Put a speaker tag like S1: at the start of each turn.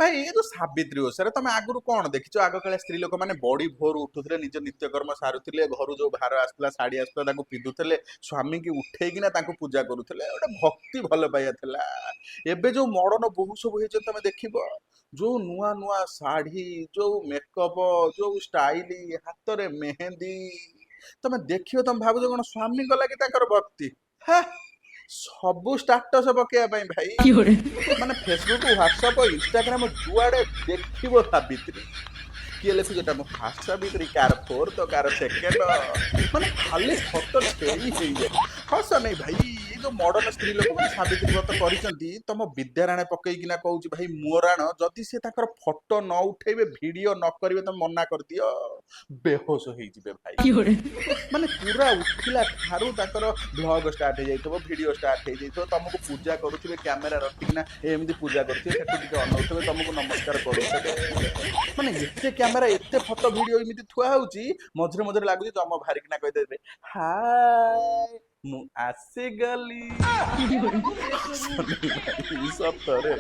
S1: ଭାଇ ଏ ଯୋଉ ସାବିତ୍ରୀ ଓଷାରେ ତମେ ଆଗରୁ କଣ ଦେଖିଛ? ଆଗ କାଳେ ସ୍ତ୍ରୀ ଲୋକମାନେ ବଡି ଭୋରୁ ଉଠୁଥିଲେ, ନିଜ ନିତ୍ୟକର୍ମ ସାରୁଥିଲେ, ଘରୁ ଯୋଉ ଭାର ଆସୁଥିଲା, ଶାଢୀ ଆସୁଥିଲା, ତାକୁ ପିନ୍ଧୁଥିଲେ, ସ୍ୱାମୀକି ଉଠେଇକିନା ତାଙ୍କୁ ପୂଜା କରୁଥିଲେ, ଗୋଟେ ଭକ୍ତି ଭଲ ପାଇବା ଥିଲା। ଏବେ ଯୋଉ ମଡର୍ଣ୍ଣ ବୋହୂ ସବୁ ହେଇଛନ୍ତି ତମେ ଦେଖିବ, ଯୋଉ ନୂଆ ନୂଆ ଶାଢୀ, ଯୋଉ ମେକଅପ, ଯୋଉ ଷ୍ଟାଇଲି, ହାତରେ ମେହେନ୍ଦୀ, ତମେ ଦେଖିବ ତମେ ଭାବୁଛ କଣ ସ୍ୱାମୀଙ୍କ ଲାଗି ତାଙ୍କର ଭକ୍ତି? ହେ, ସବୁ ଷ୍ଟାଟସ ପକେଇବା ପାଇଁ ଭାଇ। ମାନେ ଫେସବୁକ୍, ହ୍ୱାଟ୍ସଆପ, ଇନଷ୍ଟାଗ୍ରାମ ଯୁଆଡେ ଦେଖିବ ସାବିତ୍ରୀ। କିଏ ଲେଖୁଛି ଏଟା ମୋ ଫାଷ୍ଟ ସାବିତ୍ରୀ, କାର ଫୋର୍ଥ, କାର ସେକେଣ୍ଡ, ମାନେ ଖାଲି ଫଟୋ ଛେଳି ହେଇଯାଏ। ହସ ନାଇଁ ଭାଇ, ଏଇ ଯୋଉ ମଡର୍ଣ୍ଣ ସ୍ତ୍ରୀ ଲୋକମାନେ ସାବିତ୍ରୀ ବ୍ରତ କରିଛନ୍ତି, ତମ ବିଦ୍ୟାରାଣେ ପକେଇକିନା କହୁଛି ଭାଇ ମୁଅରାଣ, ଯଦି ସେ ତାଙ୍କର ଫଟୋ ନ ଉଠେଇବେ, ଭିଡିଓ ନ କରିବେ, ତମେ ମନା କରିଦିଅ, ବେହୋସ ହେଇଯିବେ ଭାଇ। ମାନେ ପୁରା ଉଠିଲା ଠାରୁ ତାଙ୍କର ଭ୍ଲଗ ଷ୍ଟାର୍ଟ ହେଇଯାଇଥିବ, ଭିଡିଓ ଷ୍ଟାର୍ଟ ହେଇଯାଇଥିବ, ତମକୁ ପୂଜା କରୁଥିବେ, କ୍ୟାମେରା ରଖିକିନା ଏମିତି ପୂଜା କରୁଥିବେ, ସେଠୁ ଟିକେ ଅନଉଥିବେ, ତମକୁ ନମସ୍କାର କରୁଥିବେ। ମାନେ ଏତେ କ୍ୟାମେରା, ଏତେ ଫଟୋ ଭିଡିଓ ଏମିତି ଥୁଆ ହଉଛି, ମଝିରେ ମଝିରେ ଲାଗୁଛି ତମ ବାହାରିକିନା କହିଦେବେ ହାଏ ମୁଁ ଆସିଗଲି। ହସ ନାଇଁ ଭାଇ, ସତରେ।